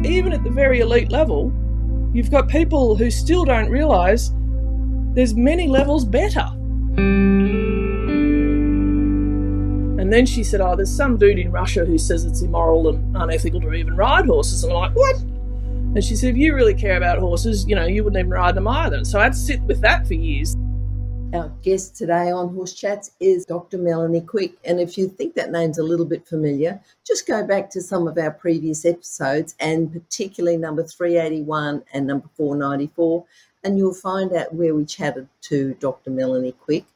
Even at the very elite level, you've got people who still don't realise there's many levels better. And then she said, there's some dude in Russia who says it's immoral and unethical to even ride horses. And I'm like, what? And she said, if you really care about horses, you wouldn't even ride them either. So I had to sit with that for years. Our guest today on Horse Chats is Dr. Melanie Quick. And if you think that name's a little bit familiar, just go back to some of our previous episodes, and particularly number 381 and number 494, and you'll find out where we chatted to Dr. Melanie Quick.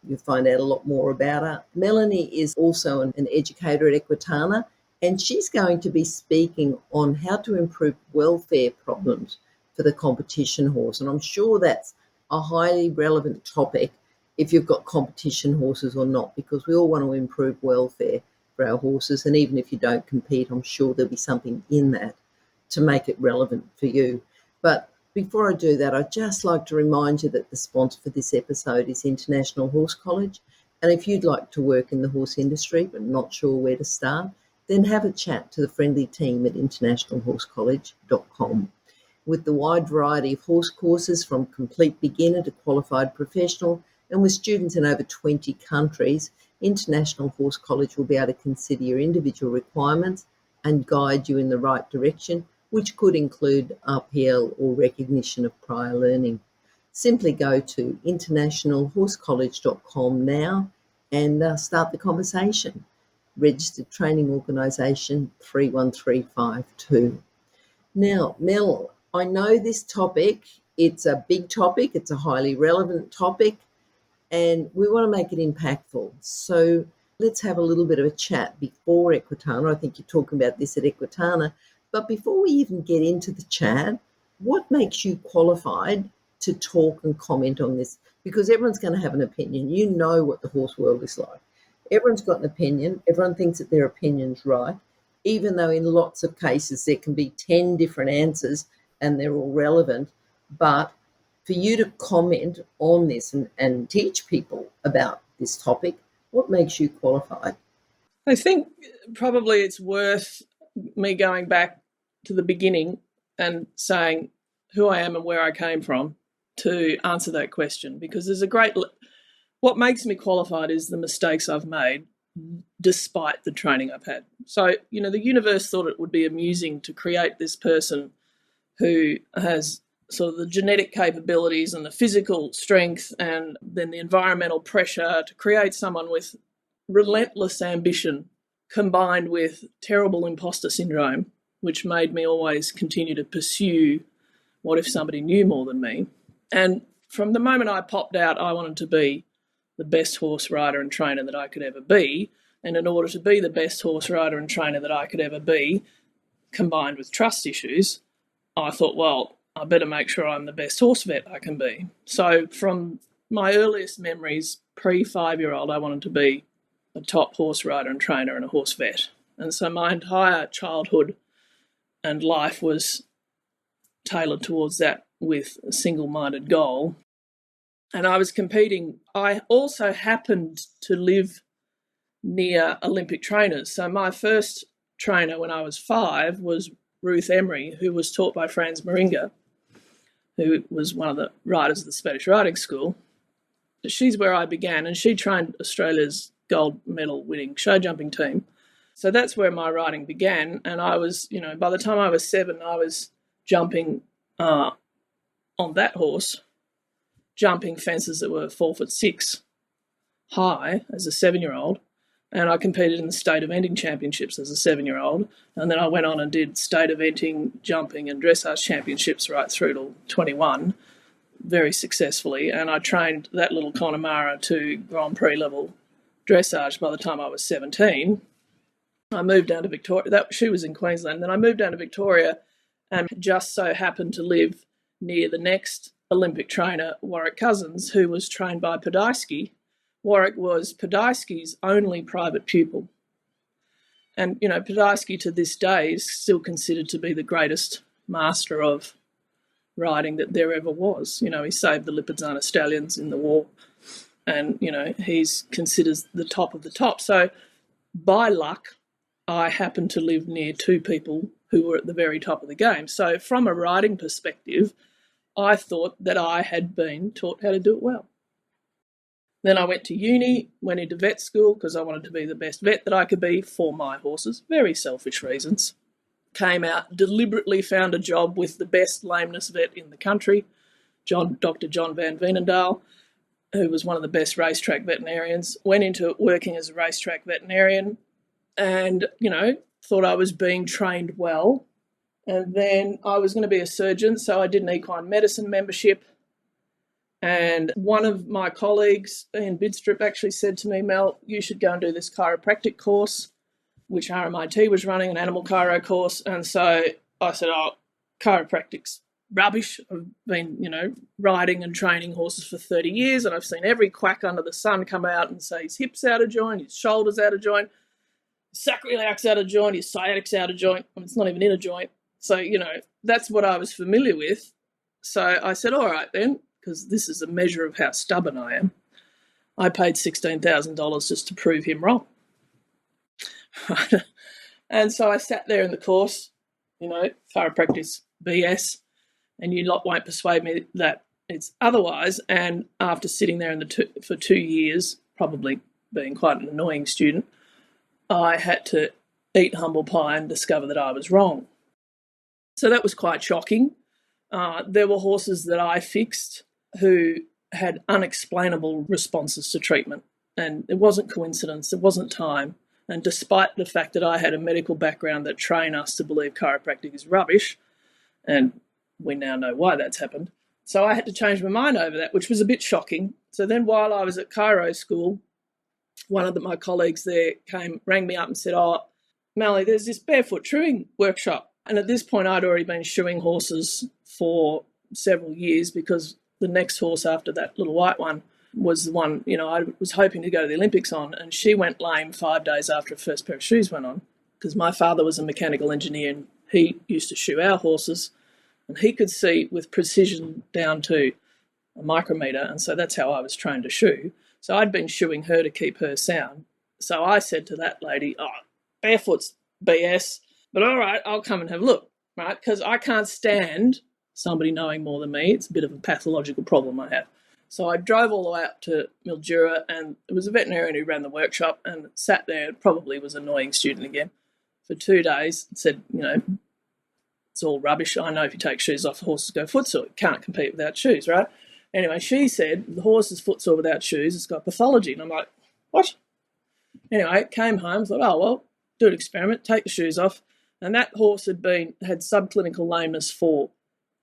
You'll find out a lot more about her. Melanie is also an educator at Equitana, and she's going to be speaking on how to improve welfare problems for the competition horse. And I'm sure that's a highly relevant topic if you've got competition horses or not, because we all want to improve welfare for our horses. And even if you don't compete, I'm sure there'll be something in that to make it relevant for you. But before I do that, I'd just like to remind you that the sponsor for this episode is International Horse College. And if you'd like to work in the horse industry but not sure where to start, then have a chat to the friendly team at internationalhorsecollege.com. With the wide variety of horse courses from complete beginner to qualified professional, and with students in over 20 countries, International Horse College will be able to consider your individual requirements and guide you in the right direction, which could include RPL or recognition of prior learning. Simply go to internationalhorsecollege.com now and start the conversation. Registered Training Organisation 31352. Now, Mel, I know this topic, it's a big topic, it's a highly relevant topic, and we want to make it impactful. So let's have a little bit of a chat before Equitana. I think you're talking about this at Equitana. But before we even get into the chat, what makes you qualified to talk and comment on this? Because everyone's going to have an opinion. You know what the horse world is like. Everyone's got an opinion. Everyone thinks that their opinion's right, even though in lots of cases there can be 10 different answers and they're all relevant. But for you to comment on this and teach people about this topic, what makes you qualified? I think probably it's worth me going back to the beginning and saying who I am and where I came from to answer that question, because there's what makes me qualified is the mistakes I've made despite the training I've had. So, the universe thought it would be amusing to create this person who has sort of the genetic capabilities and the physical strength and then the environmental pressure to create someone with relentless ambition combined with terrible imposter syndrome, which made me always continue to pursue what if somebody knew more than me. And from the moment I popped out, I wanted to be the best horse rider and trainer that I could ever be. And in order to be the best horse rider and trainer that I could ever be, combined with trust issues, I thought, well, I better make sure I'm the best horse vet I can be. So from my earliest memories, pre-5-year-old, I wanted to be a top horse rider and trainer and a horse vet. And so my entire childhood and life was tailored towards that with a single-minded goal. And I was competing. I also happened to live near Olympic trainers. So my first trainer when I was 5 was Ruth Emery, who was taught by Franz Moringa, who was one of the riders of the Spanish Riding School. She's where I began, and she trained Australia's gold medal winning show jumping team. So that's where my riding began. And I was, by the time I was 7, I was jumping on that horse, jumping fences that were 4'6" high as a 7-year-old. And I competed in the state eventing championships as a 7-year-old. And then I went on and did state eventing, jumping and dressage championships right through to 21 very successfully. And I trained that little Connemara to Grand Prix level dressage by the time I was 17. I moved down to Victoria. She was in Queensland. Then I moved down to Victoria and just so happened to live near the next Olympic trainer, Warwick Cousins, who was trained by Podolsky. Warwick was Podolsky's only private pupil. And, Podolsky to this day is still considered to be the greatest master of riding that there ever was. He saved the Lipizzaner stallions in the war. And, he's considered the top of the top. So by luck, I happened to live near two people who were at the very top of the game. So from a riding perspective, I thought that I had been taught how to do it well. Then I went to uni, went into vet school because I wanted to be the best vet that I could be for my horses, very selfish reasons. Came out, deliberately found a job with the best lameness vet in the country, Dr. John Van Veenendaal, who was one of the best racetrack veterinarians. Went into working as a racetrack veterinarian and, thought I was being trained well. And then I was going to be a surgeon, so I did an equine medicine membership. And one of my colleagues, Ian Bidstrup, actually said to me, Mel, you should go and do this chiropractic course, which RMIT was running, an animal chiro course. And so I said, chiropractic's rubbish. I've been, riding and training horses for 30 years, and I've seen every quack under the sun come out and say his hip's out of joint, his shoulder's out of joint, his sacroiliac's out of joint, his sciatic's out of joint. It's not even in a joint. So, that's what I was familiar with. So I said, all right then, because this is a measure of how stubborn I am. I paid $16,000 just to prove him wrong. And so I sat there in the course, chiropractic BS, and you lot won't persuade me that it's otherwise. And after sitting there for 2 years, probably being quite an annoying student, I had to eat humble pie and discover that I was wrong. So that was quite shocking. There were horses that I fixed who had unexplainable responses to treatment, and it wasn't coincidence, it wasn't time. And despite the fact that I had a medical background that trained us to believe chiropractic is rubbish, and we now know why that's happened, so I had to change my mind over that, which was a bit shocking. So then while I was at chiro school, one of my colleagues there rang me up and said, Melanie, there's this barefoot shoeing workshop. And at this point, I'd already been shoeing horses for several years because the next horse after that little white one was the one, I was hoping to go to the Olympics on, and she went lame 5 days after her first pair of shoes went on because my father was a mechanical engineer and he used to shoe our horses, and he could see with precision down to a micrometre, and so that's how I was trained to shoe. So I'd been shoeing her to keep her sound. So I said to that lady, barefoot's BS, but all right, I'll come and have a look, right? Because I can't stand somebody knowing more than me. It's a bit of a pathological problem I have. So I drove all the way up to Mildura, and it was a veterinarian who ran the workshop and sat there and probably was an annoying student again for 2 days and said, it's all rubbish. I know if you take shoes off, the horses go footsore. You can't compete without shoes, right? Anyway, she said, the horse is footsore without shoes. It's got pathology. And I'm like, what? Anyway, came home, thought, do an experiment, take the shoes off. And that horse had subclinical lameness for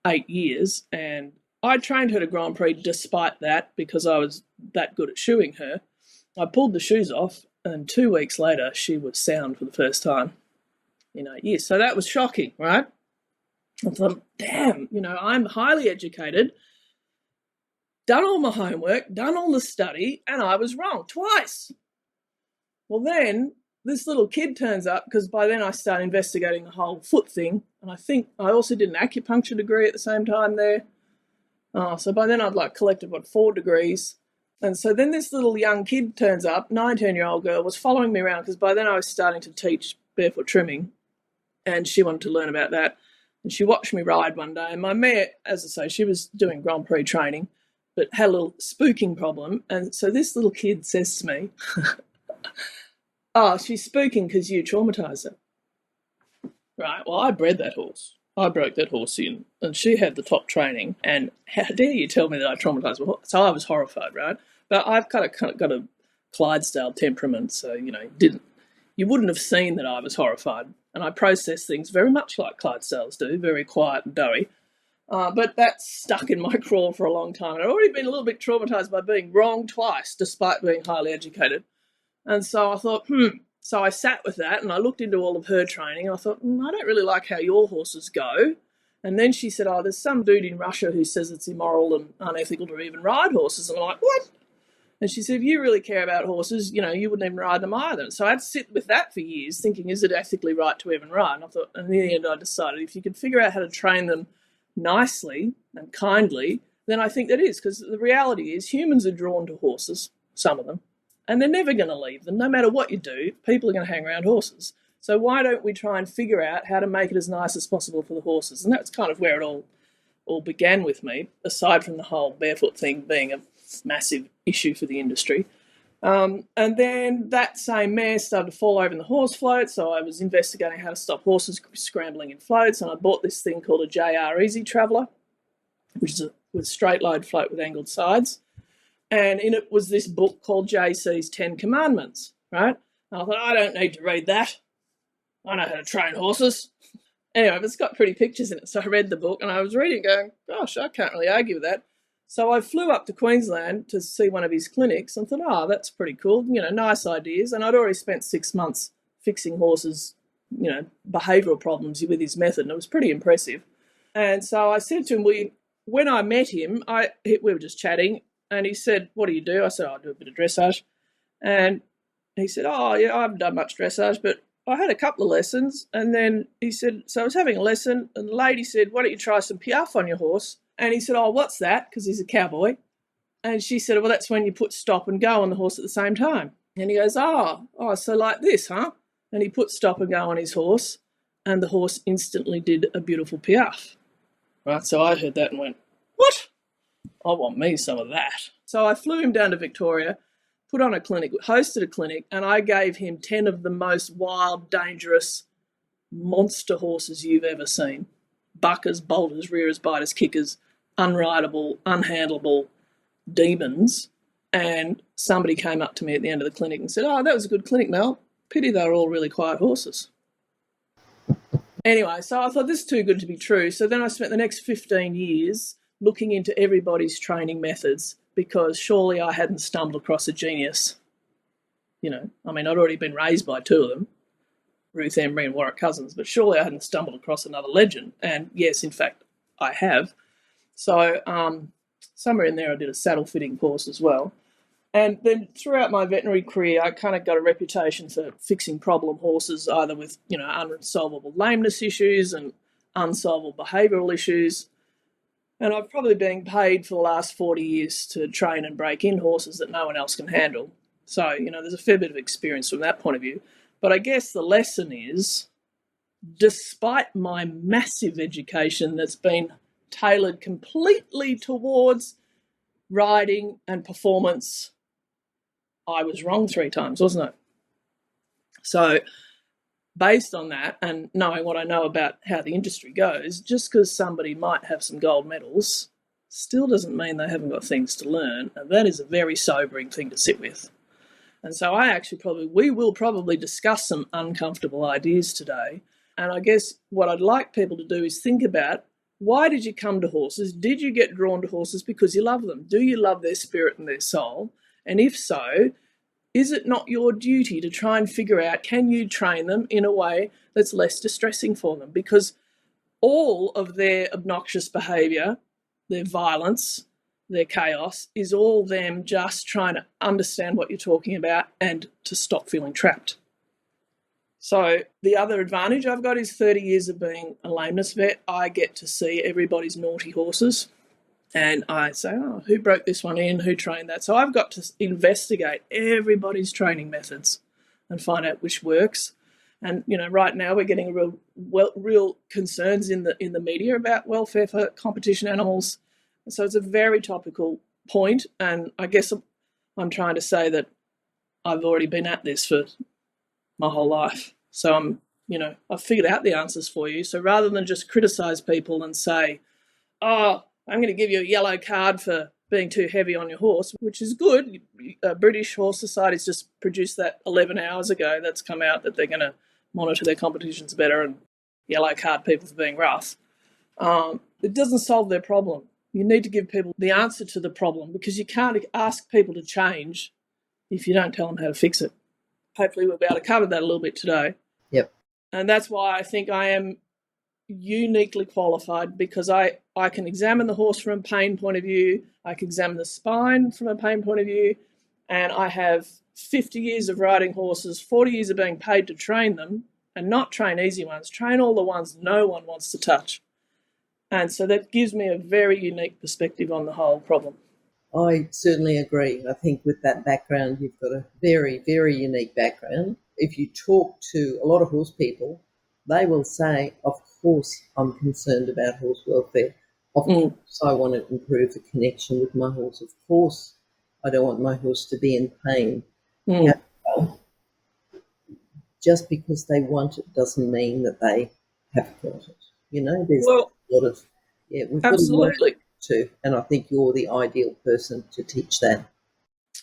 8 years. And I trained her to Grand Prix despite that because I was that good at shoeing her. I pulled the shoes off, and 2 weeks later, she was sound for the first time in 8 years. So that was shocking, right? I thought, damn, I'm highly educated, done all my homework, done all the study, and I was wrong twice. Well, then this little kid turns up, because by then I started investigating the whole foot thing, and I think I also did an acupuncture degree at the same time there. So by then I'd collected 4 degrees. And so then this little young kid turns up, 19-year-old girl, was following me around because by then I was starting to teach barefoot trimming, and she wanted to learn about that. And she watched me ride one day, and my mare, as I say, she was doing Grand Prix training, but had a little spooking problem. And so this little kid says to me, she's spooking because you traumatised her. Right, well, I bred that horse. I broke that horse in, and she had the top training, and how dare you tell me that I traumatised her? So I was horrified, right? But I've kind of got a Clydesdale temperament, so, you wouldn't have seen that I was horrified. And I process things very much like Clydesdales do, very quiet and doughy. But that stuck in my craw for a long time. And I'd already been a little bit traumatised by being wrong twice, despite being highly educated. And so I thought, So I sat with that and I looked into all of her training, and I thought, I don't really like how your horses go. And then she said, there's some dude in Russia who says it's immoral and unethical to even ride horses. And I'm like, what? And she said, if you really care about horses, you wouldn't even ride them either. So I had to sit with that for years thinking, is it ethically right to even ride? And I thought, and in the end I decided if you could figure out how to train them nicely and kindly, then I think that is, because the reality is humans are drawn to horses, some of them, and they're never going to leave them. No matter what you do, people are going to hang around horses. So why don't we try and figure out how to make it as nice as possible for the horses? And that's kind of where it all began with me, aside from the whole barefoot thing being a massive issue for the industry. And then that same mare started to fall over in the horse float, so I was investigating how to stop horses scrambling in floats, and I bought this thing called a JR Easy Traveller, which is a straight load float with angled sides. And in it was this book called JC's 10 Commandments, right? And I thought, I don't need to read that. I know how to train horses. Anyway, but it's got pretty pictures in it. So I read the book and I was reading going, gosh, I can't really argue with that. So I flew up to Queensland to see one of his clinics and thought, oh, that's pretty cool, nice ideas. And I'd already spent 6 months fixing horses, behavioural problems with his method, and it was pretty impressive. And so I said to him, when I met him, we were just chatting, and he said, what do you do? I said, I do a bit of dressage. And he said, oh, yeah, I haven't done much dressage, but I had a couple of lessons. And then he said, so I was having a lesson, and the lady said, why don't you try some piaffe on your horse? And he said, oh, what's that? Because he's a cowboy. And she said, well, that's when you put stop and go on the horse at the same time. And he goes, oh, so like this, huh? And he put stop and go on his horse, and the horse instantly did a beautiful piaffe. Right, so I heard that and went, what? I want me some of that. So I flew him down to Victoria, put on a clinic, hosted a clinic, and I gave him 10 of the most wild, dangerous monster horses you've ever seen. Buckers, bolters, rearers, biters, kickers, unrideable, unhandleable demons. And somebody came up to me at the end of the clinic and said, oh, that was a good clinic, Mel. Pity they were all really quiet horses. Anyway, so I thought this is too good to be true. So then I spent the next 15 years looking into everybody's training methods, because surely I hadn't stumbled across a genius. I'd already been raised by two of them, Ruth Emery and Warwick Cousins, but surely I hadn't stumbled across another legend. And yes, in fact, I have. So somewhere in there I did a saddle fitting course as well. And then throughout my veterinary career, I kind of got a reputation for fixing problem horses, either with, unsolvable lameness issues and unsolvable behavioural issues. And I've probably been paid for the last 40 years to train and break in horses that no one else can handle. So, there's a fair bit of experience from that point of view. But I guess the lesson is, despite my massive education that's been tailored completely towards riding and performance, I was wrong 3 times, wasn't I? So based on that and knowing what I know about how the industry goes, just because somebody might have some gold medals still doesn't mean they haven't got things to learn. And that is a very sobering thing to sit with. And so we will probably discuss some uncomfortable ideas today. And I guess what I'd like people to do is think about, why did you come to horses? Did you get drawn to horses because you love them? Do you love their spirit and their soul? And if so, is it not your duty to try and figure out, can you train them in a way that's less distressing for them? Because all of their obnoxious behaviour, their violence, their chaos, is all them just trying to understand what you're talking about and to stop feeling trapped. So the other advantage I've got is 30 years of being a lameness vet. I get to see everybody's naughty horses. And I say, oh, who broke this one in? Who trained that? So I've got to investigate everybody's training methods and find out which works. And, right now we're getting real concerns in the media about welfare for competition animals. So it's a very topical point. And I guess I'm trying to say that I've already been at this for my whole life. So I've figured out the answers for you. So rather than just criticise people and say, oh, I'm going to give you a yellow card for being too heavy on your horse, which is good. British Horse Society's just produced that 11 hours ago. That's come out that they're going to monitor their competitions better and yellow card people for being rough. It doesn't solve their problem. You need to give people the answer to the problem, because you can't ask people to change if you don't tell them how to fix it. Hopefully we'll be able to cover that a little bit today. Yep. And that's why I think I am uniquely qualified, because I can examine the horse from a pain point of view, I can examine the spine from a pain point of view, and I have 50 years of riding horses, 40 years of being paid to train them, and not train easy ones, train all the ones no one wants to touch. And so that gives me a very unique perspective on the whole problem. I certainly agree. I think with that background, you've got a very, very unique background. if you talk to a lot of horse people, they will say, of course I'm concerned about horse welfare. Of course I want to improve the connection with my horse. Of course I don't want my horse to be in pain. However, just because they want it doesn't mean that they have got it. There's Well, a lot of, we've got to learn absolutely. to, and I think you're the ideal person to teach that.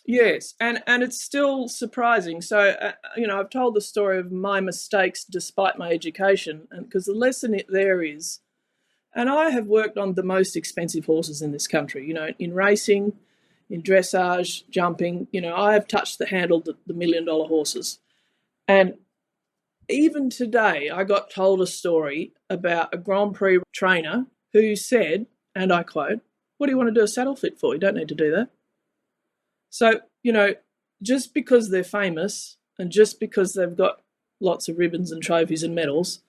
Yes, and it's still surprising. So, I've told the story of my mistakes despite my education, and because the lesson there is, and I have worked on the most expensive horses in this country, in racing, in dressage, jumping, I have touched the handle the $1 million horses. And even today, I got told a story about a Grand Prix trainer who said, and I quote, "What do you want to do a saddle fit for? You don't need to do that." So, just because they're famous and just because they've got lots of ribbons and trophies and medals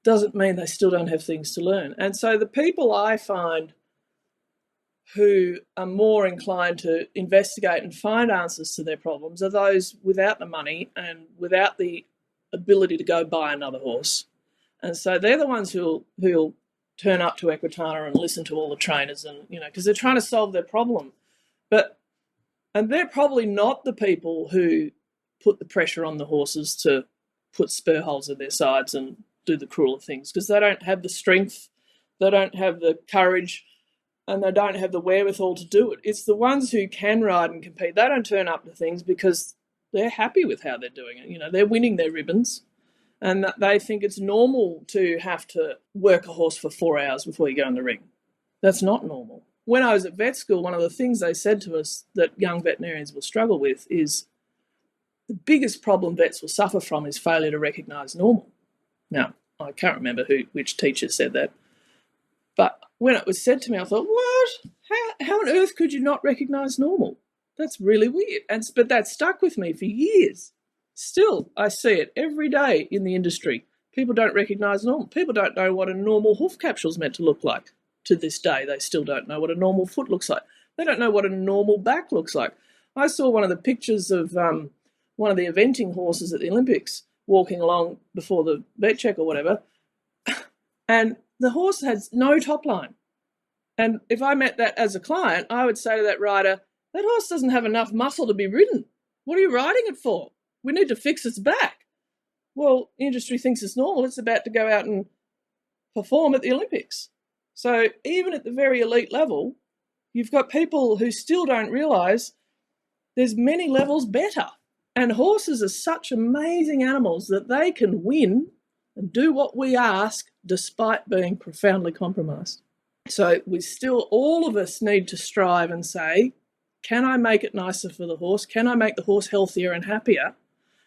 doesn't mean they still don't have things to learn. And so the people I find who are more inclined to investigate and find answers to their problems are those without the money and without the ability to go buy another horse. And so they're the ones who'll turn up to Equitana and listen to all the trainers and, because they're trying to solve their problem. And they're probably not the people who put the pressure on the horses to put spur holes in their sides and do the crueler things, because they don't have the strength, they don't have the courage, and they don't have the wherewithal to do it. It's the ones who can ride and compete. They don't turn up to things because they're happy with how they're doing it. They're winning their ribbons, and they think it's normal to have to work a horse for 4 hours before you go in the ring. That's not normal. When I was at vet school, one of the things they said to us that young veterinarians will struggle with is the biggest problem vets will suffer from is failure to recognise normal. Now, I can't remember which teacher said that, but when it was said to me, I thought, what? How on earth could you not recognise normal? That's really weird. But that stuck with me for years. Still, I see it every day in the industry. People don't recognise normal. People don't know what a normal hoof capsule is meant to look like. To this day, they still don't know what a normal foot looks like. They don't know what a normal back looks like. I saw one of the pictures of one of the eventing horses at the Olympics walking along before the vet check or whatever, and the horse has no top line. And if I met that as a client, I would say to that rider, that horse doesn't have enough muscle to be ridden. What are you riding it for? We need to fix its back. Well, the industry thinks it's normal. It's about to go out and perform at the Olympics. So even at the very elite level, you've got people who still don't realise there's many levels better. And horses are such amazing animals that they can win and do what we ask despite being profoundly compromised. So all of us need to strive and say, can I make it nicer for the horse? Can I make the horse healthier and happier?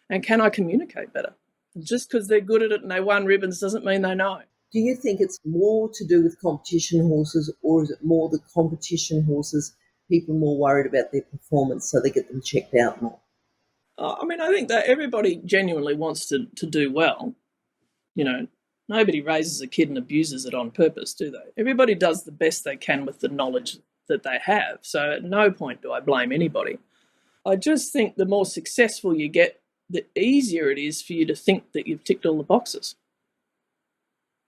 And can I communicate better? Just because they're good at it and they won ribbons doesn't mean they know. Do you think it's more to do with competition horses, or is it more the competition horses, people more worried about their performance so they get them checked out more? I think that everybody genuinely wants to do well. Nobody raises a kid and abuses it on purpose, do they? Everybody does the best they can with the knowledge that they have. So at no point do I blame anybody. I just think the more successful you get, the easier it is for you to think that you've ticked all the boxes.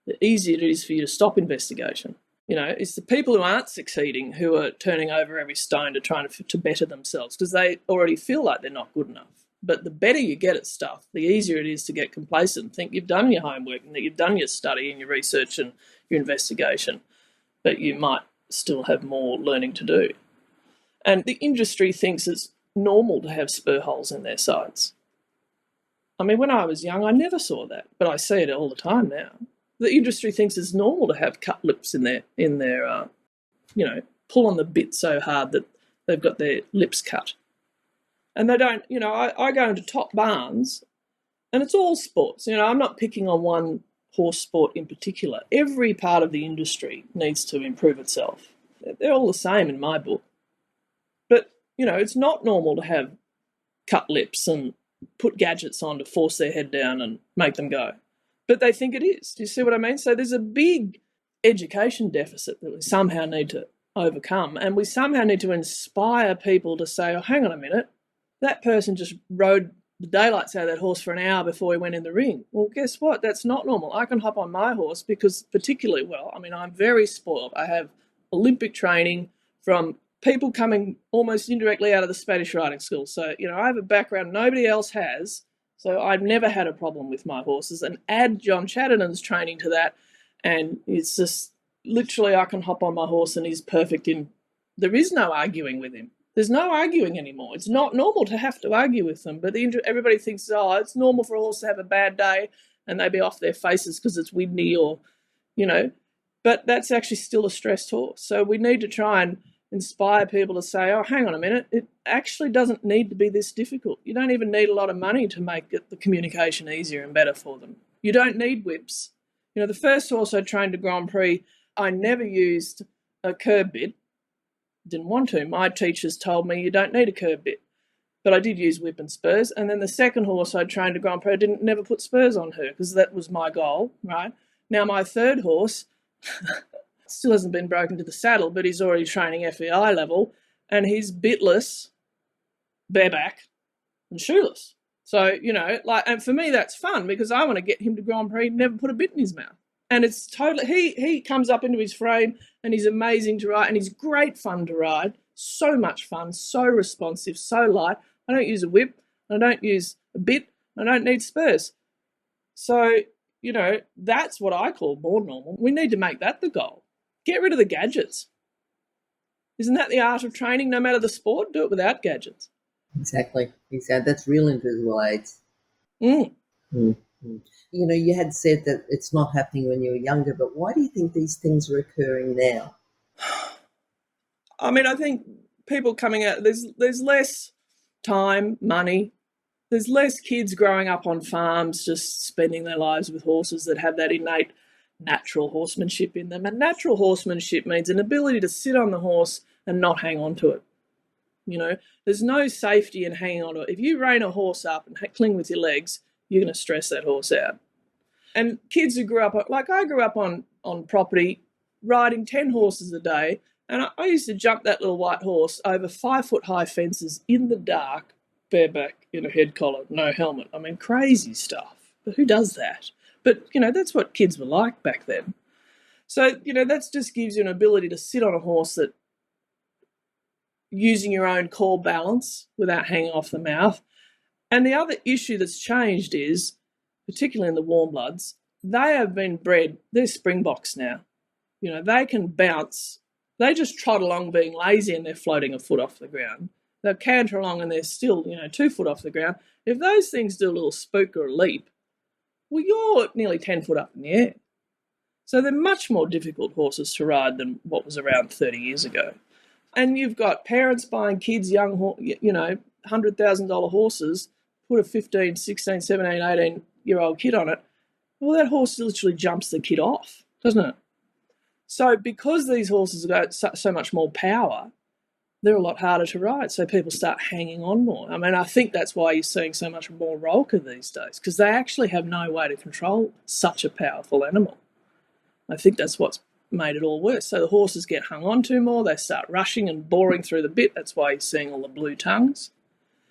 The easier it is for you to stop investigation. It's the people who aren't succeeding who are turning over every stone to try to better themselves because they already feel like they're not good enough. But the better you get at stuff, the easier it is to get complacent and think you've done your homework and that you've done your study and your research and your investigation, but you might still have more learning to do. And the industry thinks it's normal to have spur holes in their sides. When I was young, I never saw that, but I see it all the time now. The industry thinks it's normal to have cut lips in their pull on the bit so hard that they've got their lips cut. And they don't, I go into top barns and it's all sports. I'm not picking on one horse sport in particular. Every part of the industry needs to improve itself. They're all the same in my book. But, it's not normal to have cut lips and put gadgets on to force their head down and make them go. But they think it is. Do you see what I mean? So there's a big education deficit that we somehow need to overcome, and we somehow need to inspire people to say, oh, hang on a minute, that person just rode the daylights out of that horse for an hour before he went in the ring. Well, guess what? That's not normal. I can hop on my horse because particularly well, I mean, I'm very spoiled. I have Olympic training from people coming almost indirectly out of the Spanish riding school. So, I have a background nobody else has. So I've never had a problem with my horses. And add John Chatterton's training to that, and it's just literally I can hop on my horse and he's perfect in. There is no arguing with him. There's no arguing anymore. It's not normal to have to argue with them. But everybody thinks, it's normal for a horse to have a bad day and they be off their faces because it's windy or, But that's actually still a stressed horse. So we need to try and inspire people to say, hang on a minute, it actually doesn't need to be this difficult. You don't even need a lot of money to make the communication easier and better for them. You don't need whips. The first horse I trained to Grand Prix, I never used a curb bit. Didn't want to. My teachers told me you don't need a curb bit. But I did use whip and spurs. And then the second horse I trained to Grand Prix, I didn't never put spurs on her because that was my goal, right? Now my third horse still hasn't been broken to the saddle, but he's already training FEI level and he's bitless, bareback and shoeless. So, and for me that's fun because I want to get him to Grand Prix, never put a bit in his mouth. And it's totally, he comes up into his frame and he's amazing to ride and he's great fun to ride. So much fun, so responsive, so light. I don't use a whip. I don't use a bit. I don't need spurs. So, that's what I call more normal. We need to make that the goal. Get rid of the gadgets. Isn't that the art of training? No matter the sport, do it without gadgets. Exactly. That's real invisible aids. Mm. Mm-hmm. You had said that it's not happening when you were younger, but why do you think these things are occurring now? I mean, I think people coming out, there's less time, money. There's less kids growing up on farms just spending their lives with horses that have that innate natural horsemanship in them. And natural horsemanship means an ability to sit on the horse and not hang on to it. There's no safety in hanging on to it. If you rein a horse up and cling with your legs, you're going to stress that horse out. And kids who grew up, like I grew up on property, riding 10 horses a day, and I used to jump that little white horse over 5-foot-high fences in the dark, bareback, in a head collar, no helmet. I mean, crazy stuff. But who does that? But, that's what kids were like back then. So, that just gives you an ability to sit on a horse that using your own core balance without hanging off the mouth. And the other issue that's changed is, particularly in the warm bloods, they have been bred, they're springboks now. They can bounce. They just trot along being lazy and they're floating a foot off the ground. They'll canter along and they're still, 2 foot off the ground. If those things do a little spook or a leap, well, you're nearly 10 foot up in the air. So they're much more difficult horses to ride than what was around 30 years ago. And you've got parents buying kids young, $100,000 horses, put a 15, 16, 17, 18-year-old kid on it. Well, that horse literally jumps the kid off, doesn't it? So because these horses have got so much more power, they're a lot harder to ride, so people start hanging on more. I mean, I think that's why you're seeing so much more rolka these days, because they actually have no way to control such a powerful animal. I think that's what's made it all worse. So the horses get hung on to more, they start rushing and boring through the bit. That's why you're seeing all the blue tongues.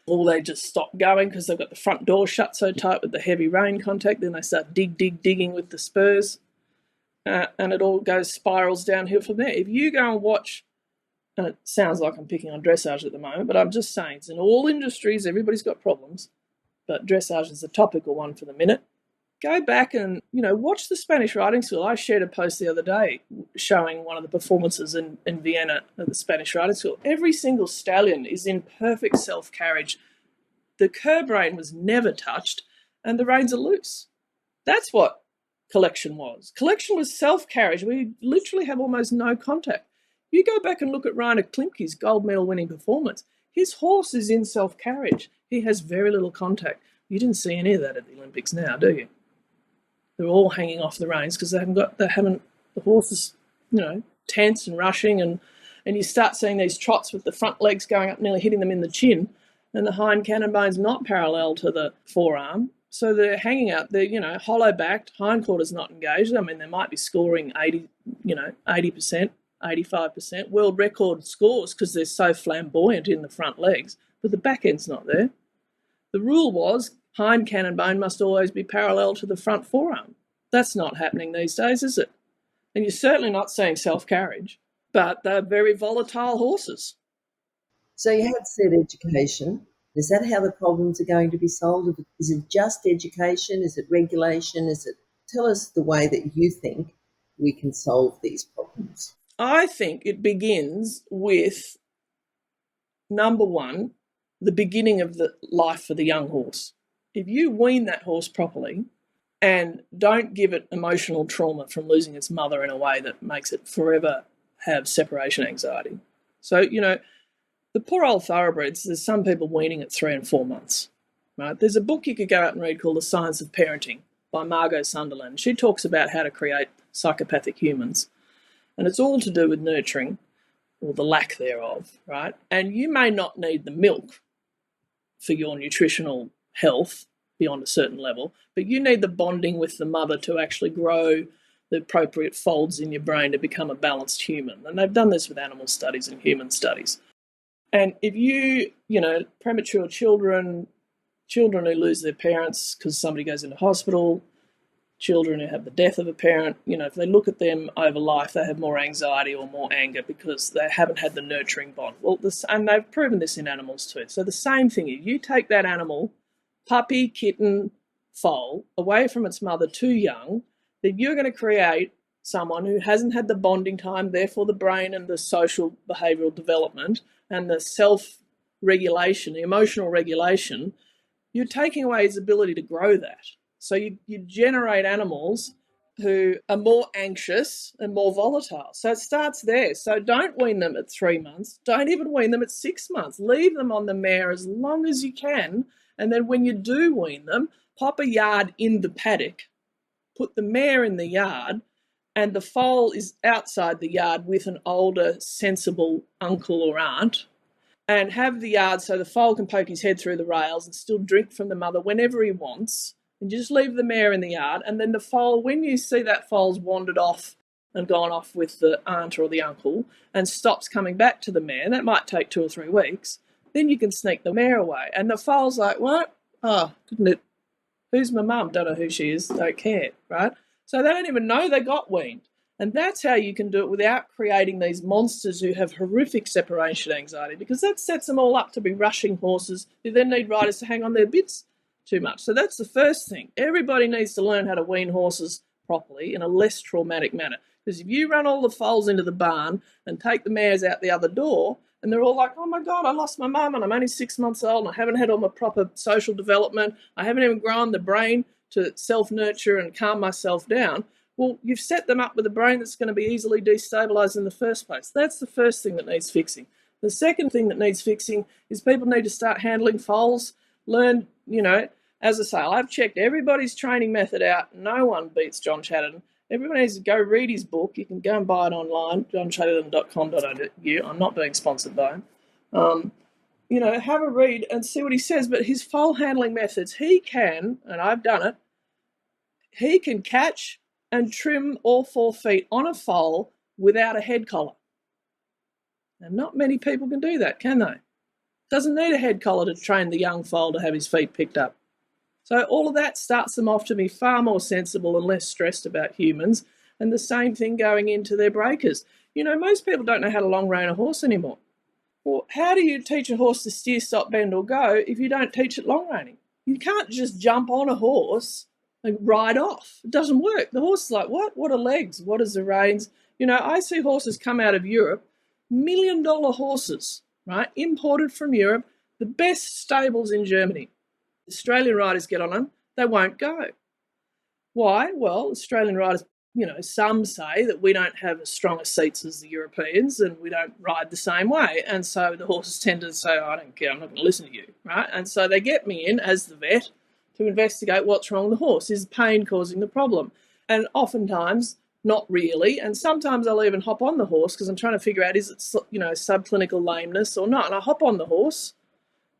Or they just stop going because they've got the front door shut so tight with the heavy rein contact. Then they start digging with the spurs. And it all spirals downhill from there. If you go and watch, and it sounds like I'm picking on dressage at the moment, but I'm just saying it's in all industries, everybody's got problems, but dressage is a topical one for the minute. Go back and, watch the Spanish riding school. I shared a post the other day showing one of the performances in Vienna at the Spanish riding school. Every single stallion is in perfect self-carriage. The curb rein was never touched and the reins are loose. That's what collection was. Collection was self-carriage. We literally have almost no contact. You go back and look at Rainer Klimke's gold medal winning performance. His horse is in self-carriage. He has very little contact. You didn't see any of that at the Olympics now, do you? They're all hanging off the reins because the horses, tense and rushing, and you start seeing these trots with the front legs going up, nearly hitting them in the chin, and the hind cannon bone's not parallel to the forearm. So they're hanging out, they're, hollow-backed, hindquarters not engaged. I mean, they might be scoring 80%, 85%, world record scores because they're so flamboyant in the front legs, but the back end's not there. The rule was hind cannon bone must always be parallel to the front forearm. That's not happening these days, is it? And you're certainly not seeing self-carriage, but they're very volatile horses. So you had said education. Is that how the problems are going to be solved? Is it just education? Is it regulation? Tell us the way that you think we can solve these problems. I think it begins with, number one, the beginning of the life for the young horse. If you wean that horse properly and don't give it emotional trauma from losing its mother in a way that makes it forever have separation anxiety. So, the poor old thoroughbreds, there's some people weaning at 3 and 4 months. Right? There's a book you could go out and read called The Science of Parenting by Margot Sunderland. She talks about how to create psychopathic humans. And it's all to do with nurturing, or the lack thereof, right? And you may not need the milk for your nutritional health beyond a certain level, but you need the bonding with the mother to actually grow the appropriate folds in your brain to become a balanced human. And they've done this with animal studies and human studies. And if premature children who lose their parents because somebody goes into hospital, children who have the death of a parent, if they look at them over life, they have more anxiety or more anger because they haven't had the nurturing bond. And they've proven this in animals too. So the same thing, if you take that animal, puppy, kitten, foal, away from its mother too young, then you're going to create someone who hasn't had the bonding time, therefore the brain and the social behavioural development and the self-regulation, the emotional regulation. You're taking away his ability to grow that. So you generate animals who are more anxious and more volatile. So it starts there. So don't wean them at 3 months. Don't even wean them at 6 months. Leave them on the mare as long as you can. And then when you do wean them, pop a yard in the paddock, put the mare in the yard, and the foal is outside the yard with an older, sensible uncle or aunt, and have the yard so the foal can poke his head through the rails and still drink from the mother whenever he wants. And you just leave the mare in the yard, and then the foal, when you see that foal's wandered off and gone off with the aunt or the uncle and stops coming back to the mare, that might take 2 or 3 weeks, then you can sneak the mare away. And the foal's like, what? Oh, didn't it? Who's my mum? Don't know who she is, don't care, right? So they don't even know they got weaned. And that's how you can do it without creating these monsters who have horrific separation anxiety, because that sets them all up to be rushing horses who then need riders to hang on their bits too much. So that's the first thing. Everybody needs to learn how to wean horses properly in a less traumatic manner. Because if you run all the foals into the barn and take the mares out the other door, and they're all like, oh my God, I lost my mum and I'm only 6 months old and I haven't had all my proper social development, I haven't even grown the brain to self-nurture and calm myself down. Well, you've set them up with a brain that's going to be easily destabilised in the first place. That's the first thing that needs fixing. The second thing that needs fixing is people need to start handling foals, learn, as I say, I've checked everybody's training method out. No one beats John Chatterton. Everyone needs to go read his book. You can go and buy it online, johnchatterton.com.au. I'm not being sponsored by him. Have a read and see what he says. But his foal handling methods, he can, and I've done it, he can catch and trim all 4 feet on a foal without a head collar. And not many people can do that, can they? Doesn't need a head collar to train the young foal to have his feet picked up. So all of that starts them off to be far more sensible and less stressed about humans. And the same thing going into their breakers. Most people don't know how to long rein a horse anymore. Well, how do you teach a horse to steer, stop, bend or go if you don't teach it long reining? You can't just jump on a horse and ride off. It doesn't work. The horse is like, what? What are legs? What is the reins? I see horses come out of Europe, $1 million horses, right? Imported from Europe, the best stables in Germany. Australian riders get on them, they won't go. Why? Well, Australian riders, some say that we don't have as strong a seats as the Europeans and we don't ride the same way. And so the horses tend to say, I don't care, I'm not going to listen to you, right? And so they get me in as the vet to investigate what's wrong with the horse. Is pain causing the problem? And oftentimes, not really. And sometimes I'll even hop on the horse because I'm trying to figure out, is it, subclinical lameness or not? And I hop on the horse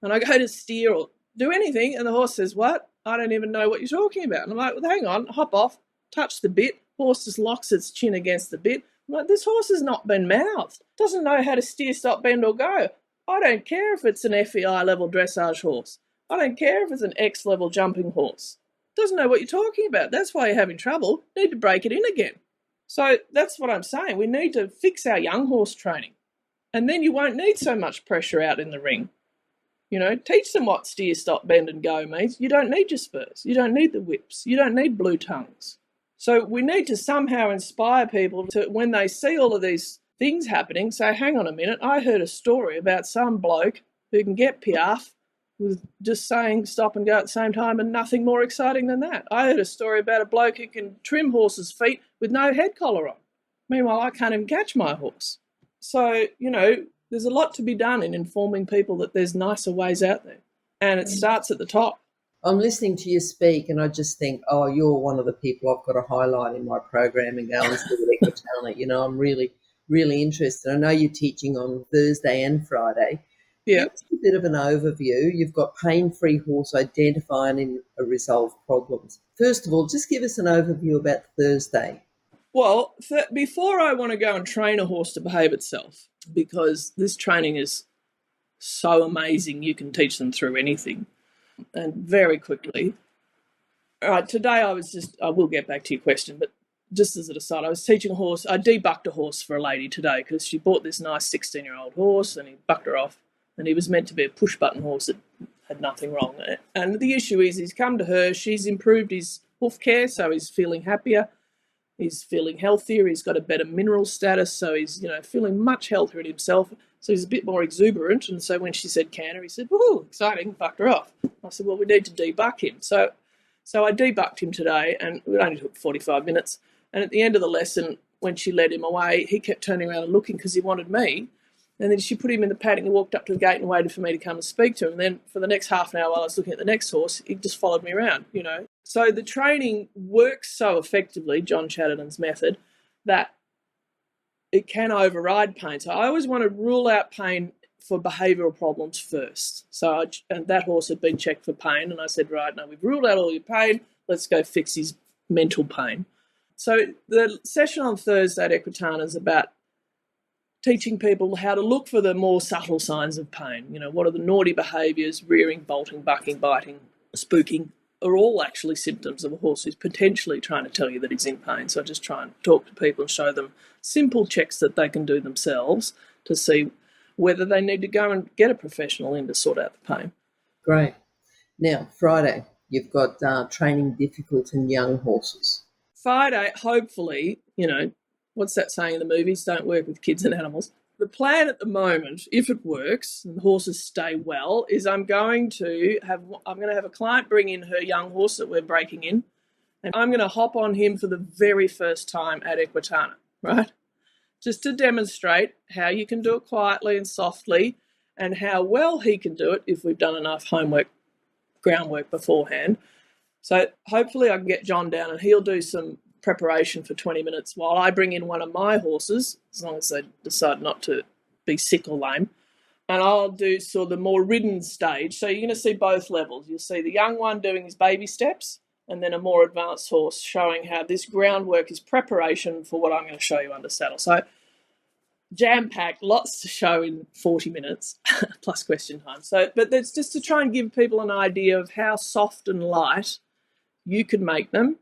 and I go to steer or do anything, and the horse says, what? I don't even know what you're talking about. And I'm like, well, hang on, hop off, touch the bit. Horse just locks its chin against the bit. I'm like, this horse has not been mouthed. Doesn't know how to steer, stop, bend or go. I don't care if it's an FEI level dressage horse. I don't care if it's an X-level jumping horse. Doesn't know what you're talking about. That's why you're having trouble. Need to break it in again. So that's what I'm saying. We need to fix our young horse training. And then you won't need so much pressure out in the ring. You know, teach them what steer, stop, bend and go means. You don't need your spurs. You don't need the whips. You don't need blue tongues. So we need to somehow inspire people to, when they see all of these things happening, say, hang on a minute, I heard a story about some bloke who can get piaffe with just saying stop and go at the same time and nothing more exciting than that. I heard a story about a bloke who can trim horses' feet with no head collar on. Meanwhile, I can't even catch my horse. So, you know, there's a lot to be done in informing people that there's nicer ways out there. And it starts at the top. I'm listening to you speak and I just think, oh, you're one of the people I've got to highlight in my program and go and see with Equitana. You know, I'm really, really interested. I know you're teaching on Thursday and Friday. Yeah. Give us a bit of an overview. You've got pain-free horse identifying and resolve problems. First of all, just give us an overview about Thursday. Well, before I want to go and train a horse to behave itself, because this training is so amazing, you can teach them through anything and very quickly. All right, today I will get back to your question, but just as an aside, I was teaching a horse. I debucked a horse for a lady today because she bought this nice 16-year-old horse and he bucked her off, and he was meant to be a push-button horse that had nothing wrong. And the issue is he's come to her, she's improved his hoof care, so he's feeling happier. He's feeling healthier. He's got a better mineral status, so he's, you know, feeling much healthier in himself. So he's a bit more exuberant. And so when she said canter, he said, "Woohoo, exciting!" Bucked her off. I said, "Well, we need to debuck him." So I debucked him today, and it only took 45 minutes. And at the end of the lesson, when she led him away, he kept turning around and looking because he wanted me. And then she put him in the paddock and walked up to the gate and waited for me to come and speak to him. And then for the next half an hour while I was looking at the next horse, he just followed me around, you know. So the training works so effectively, John Chatterton's method, that it can override pain. So I always want to rule out pain for behavioural problems first. And that horse had been checked for pain, and I said, right, now we've ruled out all your pain, let's go fix his mental pain. So the session on Thursday at Equitana is about teaching people how to look for the more subtle signs of pain. You know, what are the naughty behaviours, rearing, bolting, bucking, biting, spooking, are all actually symptoms of a horse who's potentially trying to tell you that he's in pain. So I just try and talk to people and show them simple checks that they can do themselves to see whether they need to go and get a professional in to sort out the pain. Great. Now, Friday, you've got training difficult and young horses. Friday, hopefully, you know, what's that saying in the movies? Don't work with kids and animals. The plan at the moment, if it works and the horses stay well, is I'm going to have a client bring in her young horse that we're breaking in, and I'm going to hop on him for the very first time at Equitana, right? Just to demonstrate how you can do it quietly and softly and how well he can do it if we've done enough groundwork beforehand. So hopefully I can get John down and he'll do some preparation for 20 minutes while I bring in one of my horses, as long as they decide not to be sick or lame, and I'll do sort of the more ridden stage. So you're going to see both levels. You'll see the young one doing his baby steps, and then a more advanced horse showing how this groundwork is preparation for what I'm going to show you under saddle. So jam-packed, lots to show in 40 minutes, plus question time. But that's just to try and give people an idea of how soft and light you could make them.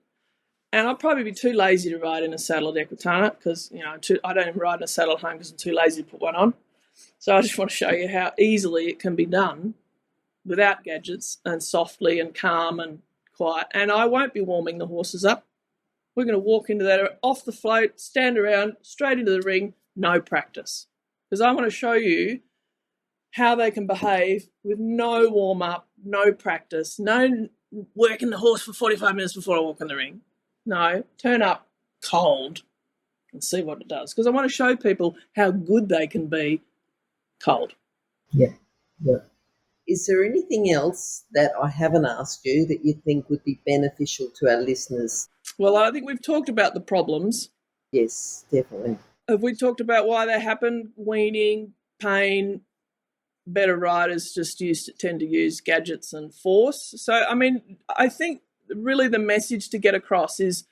And I'll probably be too lazy to ride in a saddle at Equitana because, you know, I don't even ride in a saddle at home because I'm too lazy to put one on. So I just want to show you how easily it can be done without gadgets and softly and calm and quiet. And I won't be warming the horses up. We're going to walk into that off the float, stand around, straight into the ring, no practice. Because I want to show you how they can behave with no warm-up, no practice, no working the horse for 45 minutes before I walk in the ring. No, turn up cold and see what it does. Because I want to show people how good they can be cold. Yeah. Is there anything else that I haven't asked you that you think would be beneficial to our listeners? Well, I think we've talked about the problems. Yes, definitely. Have we talked about why they happen? Weaning, pain, better riders just tend to use gadgets and force. So, I mean, I think really the message to get across is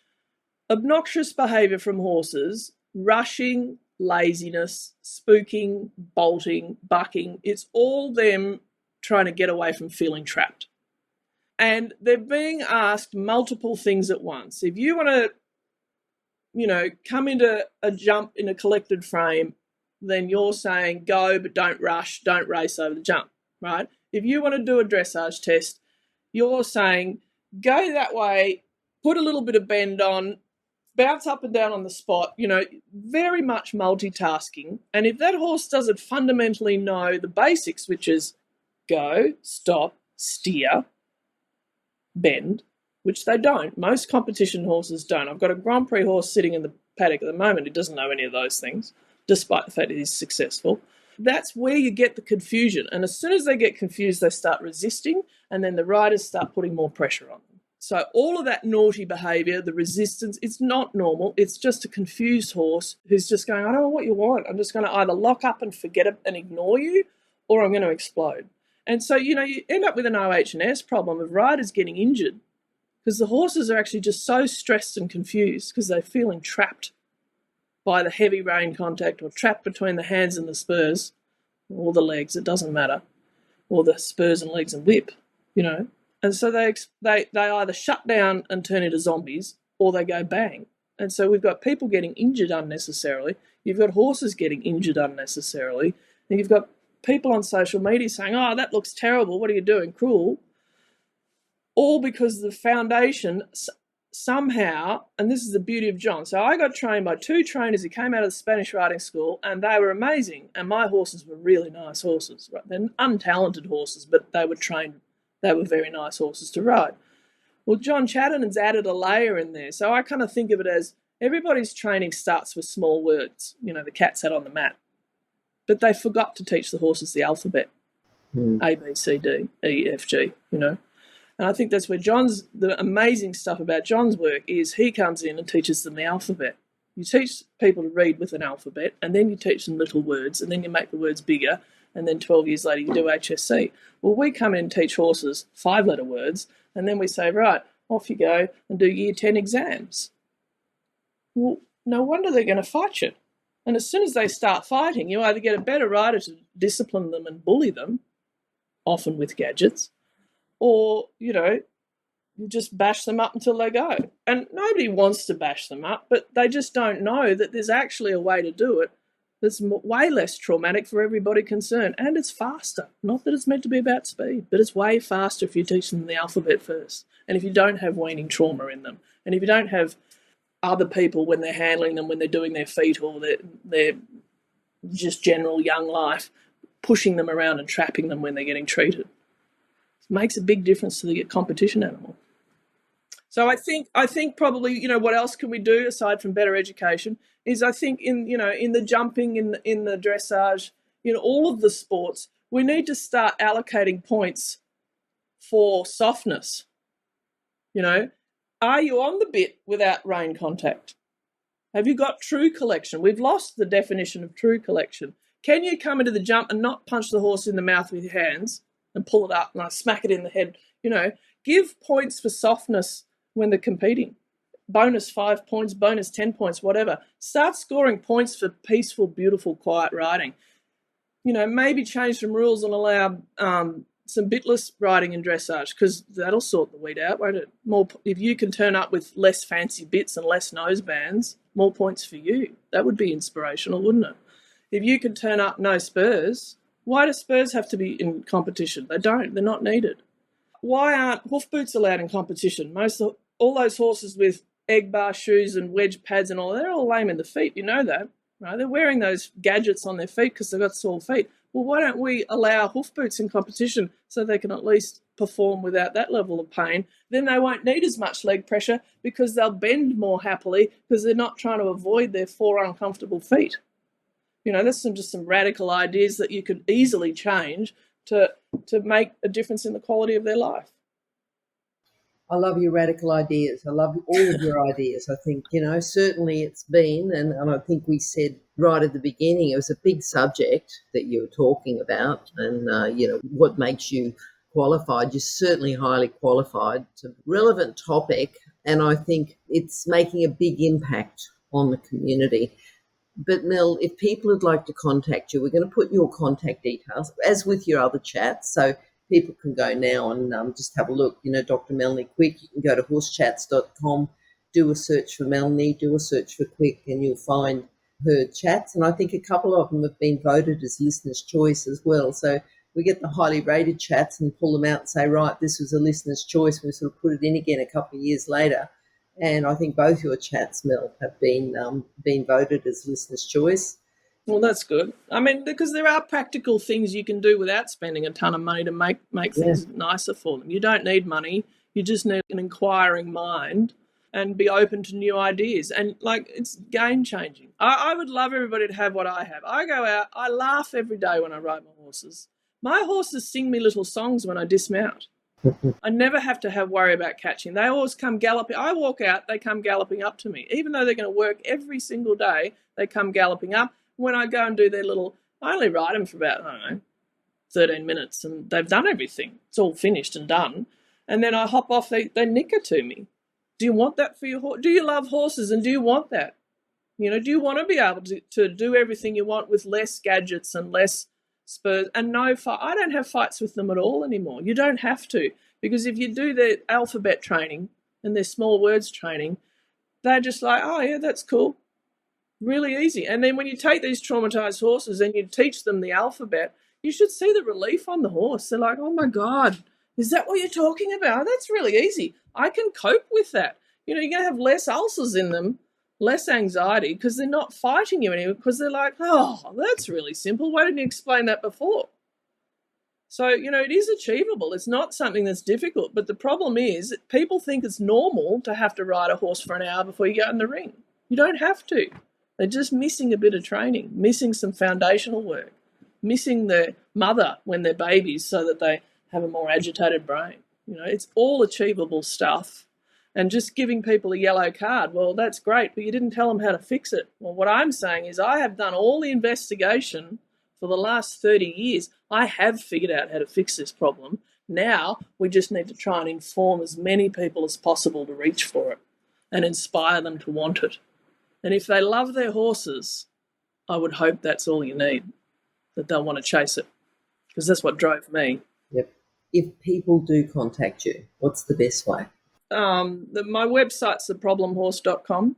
obnoxious behaviour from horses, rushing, laziness, spooking, bolting, bucking. It's all them trying to get away from feeling trapped. And they're being asked multiple things at once. If you want to, come into a jump in a collected frame, then you're saying go, but don't rush, don't race over the jump, right? If you want to do a dressage test, you're saying go that way, put a little bit of bend on, bounce up and down on the spot, very much multitasking. And if that horse doesn't fundamentally know the basics, which is go, stop, steer, bend, which they don't. Most competition horses don't. I've got a Grand Prix horse sitting in the paddock at the moment who doesn't know any of those things, despite the fact that he's successful. That's where you get the confusion. And as soon as they get confused, they start resisting, and then the riders start putting more pressure on them. So all of that naughty behaviour, the resistance, it's not normal. It's just a confused horse who's just going, I don't know what you want. I'm just going to either lock up and forget it and ignore you, or I'm going to explode. And so, you end up with an OH&S problem of riders getting injured because the horses are actually just so stressed and confused because they're feeling trapped by the heavy rein contact, or trapped between the hands and the spurs, or the legs, it doesn't matter, or the spurs and legs and whip, And so they either shut down and turn into zombies, or they go bang. And so we've got people getting injured unnecessarily. You've got horses getting injured unnecessarily. And you've got people on social media saying, oh, that looks terrible, what are you doing, cruel? All because the foundation somehow, and this is the beauty of John. So I got trained by two trainers who came out of the Spanish riding school, and they were amazing. And my horses were really nice horses. Right? They're untalented horses, but they were trained. They were very nice horses to ride. Well, John Chattenan's added a layer in there. So I kind of think of it as everybody's training starts with small words. The cat sat on the mat. But they forgot to teach the horses the alphabet. A, B, C, D, E, F, G, And I think that's where the amazing stuff about John's work is he comes in and teaches them the alphabet. You teach people to read with an alphabet, and then you teach them little words, and then you make the words bigger, and then 12 years later you do HSC. Well, we come in and teach horses 5-letter words, and then we say, right, off you go and do year 10 exams. Well, no wonder they're going to fight you. And as soon as they start fighting, you either get a better rider to discipline them and bully them, often with gadgets, or, you just bash them up until they go. And nobody wants to bash them up, but they just don't know that there's actually a way to do it that's way less traumatic for everybody concerned. And it's faster. Not that it's meant to be about speed, but it's way faster if you teach them the alphabet first. And if you don't have weaning trauma in them. And if you don't have other people when they're handling them, when they're doing their feet or their just general young life, pushing them around and trapping them when they're getting treated. It makes a big difference to the competition animal. So I think probably, what else can we do aside from better education is I think in the jumping, in the dressage, all of the sports, we need to start allocating points for softness. Are you on the bit without rein contact? Have you got true collection? We've lost the definition of true collection. Can you come into the jump and not punch the horse in the mouth with your hands and pull it up and smack it in the head? Give points for softness when they're competing. Bonus 5 points, bonus 10 points, whatever. Start scoring points for peaceful, beautiful, quiet riding. Maybe change some rules and allow some bitless riding and dressage, because that'll sort the weed out, won't it? More, if you can turn up with less fancy bits and less nose bands, more points for you. That would be inspirational, wouldn't it? If you can turn up no spurs, why do spurs have to be in competition? They don't. They're not needed. Why aren't hoof boots allowed in competition? All those horses with egg bar shoes and wedge pads and all, they're all lame in the feet. You know that, right? They're wearing those gadgets on their feet because they've got sore feet. Well, why don't we allow hoof boots in competition so they can at least perform without that level of pain? Then they won't need as much leg pressure because they'll bend more happily because they're not trying to avoid their 4 uncomfortable feet. There's just some radical ideas that you could easily change to make a difference in the quality of their life. I love your radical ideas. I love all of your ideas. I think, certainly it's been, and I think we said right at the beginning, it was a big subject that you were talking about, and, what makes you qualified. You're certainly highly qualified. It's a relevant topic, and I think it's making a big impact on the community. But Mel, if people would like to contact you, we're going to put your contact details, as with your other chats. So people can go now and just have a look. Dr. Melanie Quick, you can go to horsechats.com, do a search for Melanie, do a search for Quick, and you'll find her chats. And I think a couple of them have been voted as listener's choice as well. So we get the highly rated chats and pull them out and say, right, this was a listener's choice. We sort of put it in again a couple of years later. And I think both your chats, Mel, have been voted as listener's choice. Well, that's good. I mean, because there are practical things you can do without spending a ton of money to make things nicer for them. You don't need money. You just need an inquiring mind and be open to new ideas. And, it's game-changing. I would love everybody to have what I have. I go out, I laugh every day when I ride my horses. My horses sing me little songs when I dismount. I never have to worry about catching. They always come galloping. I walk out, they come galloping up to me. Even though they're going to work every single day, they come galloping up. When I go and do their I only ride them for about, 13 minutes, and they've done everything. It's all finished and done. And then I hop off, they nicker to me. Do you want that for your horse? Do you love horses, and do you want that? Do you want to be able to do everything you want with less gadgets and less spurs and no fight? I don't have fights with them at all anymore. You don't have to, because if you do their alphabet training and their small words training, they're just like, oh yeah, that's cool. Really easy. And then when you take these traumatized horses and you teach them the alphabet, you should see the relief on the horse. They're like, oh my God, is that what you're talking about? That's really easy. I can cope with that. You're going to have less ulcers in them, less anxiety, because they're not fighting you anymore, because they're like, oh, that's really simple. Why didn't you explain that before? So, it is achievable. It's not something that's difficult. But the problem is that people think it's normal to have to ride a horse for an hour before you go in the ring. You don't have to. They're just missing a bit of training, missing some foundational work, missing their mother when they're babies so that they have a more agitated brain. It's all achievable stuff. And just giving people a yellow card, well, that's great, but you didn't tell them how to fix it. Well, what I'm saying is I have done all the investigation for the last 30 years. I have figured out how to fix this problem. Now we just need to try and inform as many people as possible to reach for it and inspire them to want it. And if they love their horses, I would hope that's all you need, that they'll want to chase it, because that's what drove me. Yep. If people do contact you, what's the best way? My website's theproblemhorse.com.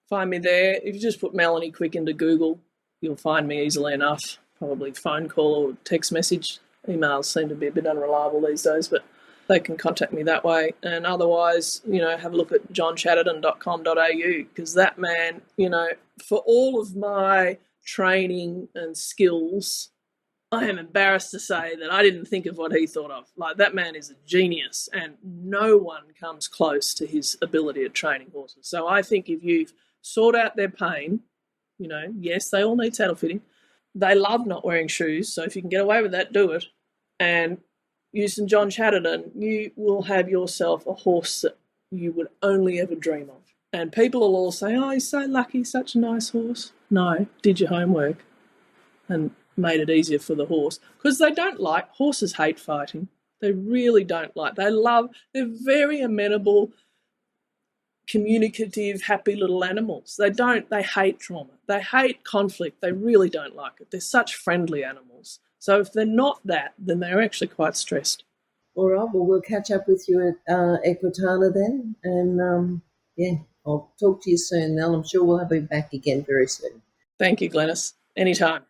Find me there. If you just put Melanie Quick into Google, you'll find me easily enough. Probably phone call or text message. Emails seem to be a bit unreliable these days, but they can contact me that way. And otherwise, have a look at johnchatterton.com.au, because that man, for all of my training and skills, I am embarrassed to say that I didn't think of what he thought of. That man is a genius, and no one comes close to his ability at training horses. So I think if you sort out their pain, yes, they all need saddle fitting. They love not wearing shoes, so if you can get away with that, do it. And using John Chatterton, you will have yourself a horse that you would only ever dream of. And people will all say, oh, he's so lucky, such a nice horse. No, did your homework and made it easier for the horse. Because horses hate fighting. They really don't like. They're very amenable, communicative, happy little animals. They hate trauma. They hate conflict. They really don't like it. They're such friendly animals. So if they're not that, then they're actually quite stressed. All right, well, we'll catch up with you at Equitana then. And, I'll talk to you soon, Mel. I'm sure we'll have you back again very soon. Thank you, Glenys. Anytime.